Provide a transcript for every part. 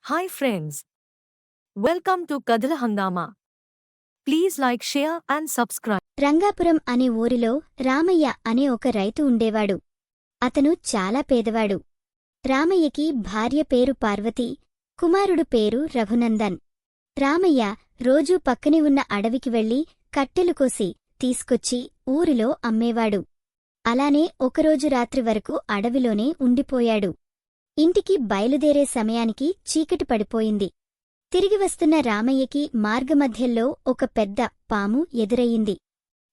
Hi friends. Welcome to Kadhala Hangama. Please like, share and subscribe. Rangapuram అనే ఊరిలో రామయ్య అనే ఒక రైతు ఉండేవాడు. అతను చాలా పేదవాడు. రామయ్యకి భార్య పేరు పార్వతి, కుమారుడు పేరు రఘునందన్. రామయ్య రోజూ పక్కనే ఉన్న అడవికి వెళ్లి కట్టెలు కోసి తీసుకొచ్చి ఊరిలో అమ్మేవాడు. అలానే ఒకరోజు రాత్రి వరకు అడవిలోనే ఉండిపోయాడు. ఇంటికి బయలుదేరే సమయానికి చీకటి పడిపోయింది. తిరిగి వస్తున్న రామయ్యకి మార్గమధ్యల్లో ఒక పెద్ద పాము ఎదురయ్యింది.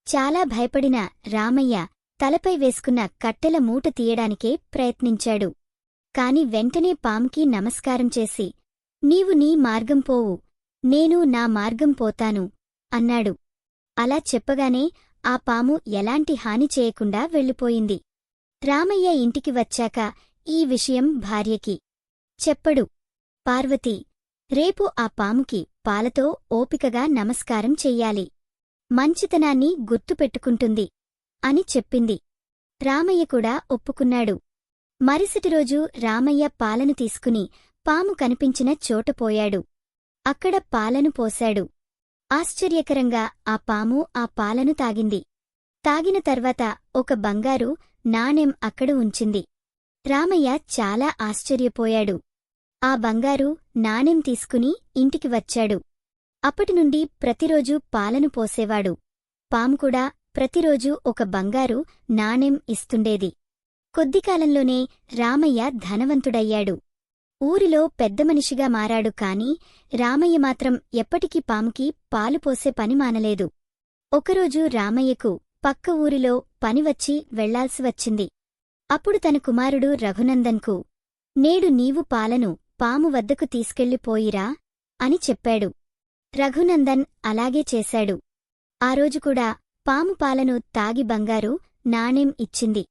చాలా భయపడిన రామయ్య తలపై వేసుకున్న కట్టెల మూట తీయడానికే ప్రయత్నించాడు. కాని వెంటనే పాముకి నమస్కారం చేసి, నీవు నీ మార్గం పోవు, నేను నా మార్గం పోతాను అన్నాడు. అలా చెప్పగానే ఆ పాము ఎలాంటి హాని చేయకుండా వెళ్ళిపోయింది. రామయ్య ఇంటికి వచ్చాక ఈ విషయం భార్యకి చెప్పడు. పార్వతి, రేపు ఆ పాముకి పాలతో ఓపికగా నమస్కారం చెయ్యాలి, మంచితనాన్ని గుర్తుపెట్టుకుంటుంది అని చెప్పింది. రామయ్య కూడా ఒప్పుకున్నాడు. మరుసటి రోజు రామయ్య పాలను తీసుకుని పాము కనిపించిన చోట పోయాడు. అక్కడ పాలను పోశాడు. ఆశ్చర్యకరంగా ఆ పాము ఆ పాలను తాగింది. తాగిన తర్వాత ఒక బంగారు నాణెం అక్కడ ఉంచింది. రామయ్య చాలా ఆశ్చర్యపోయాడు. ఆ బంగారు నాణెం తీసుకుని ఇంటికి వచ్చాడు. అప్పటినుండి ప్రతిరోజూ పాలను పోసేవాడు. పాము కూడా ప్రతిరోజూ ఒక బంగారు నాణెం ఇస్తుండేది. కొద్దికాలంలోనే రామయ్య ధనవంతుడయ్యాడు. ఊరిలో పెద్దమనిషిగా మారాడు. కాని రామయ్య మాత్రం ఎప్పటికీ పాముకి పాలు పోసే పని మానలేదు. ఒకరోజు రామయ్యకు పక్క ఊరిలో పనివచ్చి వెళ్లాల్సి వచ్చింది. అప్పుడు తన కుమారుడు రఘునందన్కు, నేడు నీవు పాలను పాము వద్దకు తీసుకెళ్ళిపోయిరా అని చెప్పాడు. రఘునందన్ అలాగే చేశాడు. ఆ రోజు కూడా పాము పాలను తాగి బంగారు నాణెం ఇచ్చింది.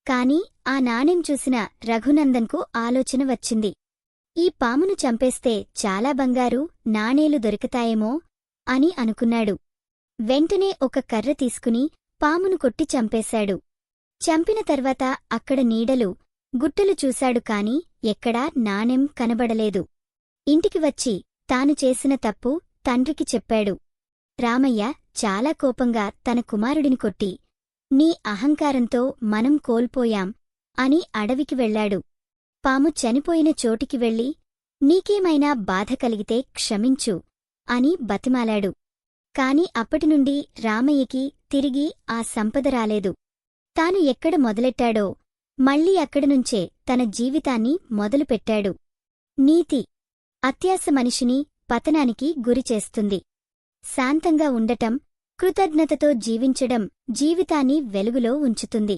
కాని ఆ నాణెం చూసిన రఘునందన్కు ఆలోచన వచ్చింది. ఈ పామును చంపేస్తే చాలా బంగారు నాణేలు దొరుకుతాయేమో అని అనుకున్నాడు. వెంటనే ఒక కర్ర తీసుకుని పామును కొట్టి చంపేశాడు. చంపిన తర్వాత అక్కడ నీడలు, గుట్టలు చూశాడు. కాని ఎక్కడా నాణెం కనబడలేదు. ఇంటికి వచ్చి తాను చేసిన తప్పు తండ్రికి చెప్పాడు. రామయ్య చాలా కోపంగా తన కుమారుడిని కొట్టి, నీ అహంకారంతో మనం కోల్పోయాం అని అడవికి వెళ్లాడు. పాము చనిపోయిన చోటికి వెళ్లి, నీకేమైనా బాధ కలిగితే క్షమించు అని బతిమాలాడు. కాని అప్పటినుండి రామయ్యకి తిరిగి ఆ సంపద రాలేదు. తాను ఎక్కడ మొదలెట్టాడో మళ్లీ అక్కడనుంచే తన జీవితాన్ని మొదలుపెట్టాడు. నీతి: అత్యాశ మనిషిని పతనానికి గురిచేస్తుంది. శాంతంగా ఉండటం, కృతజ్ఞతతో జీవించడం జీవితాన్ని వెలుగులో ఉంచుతుంది.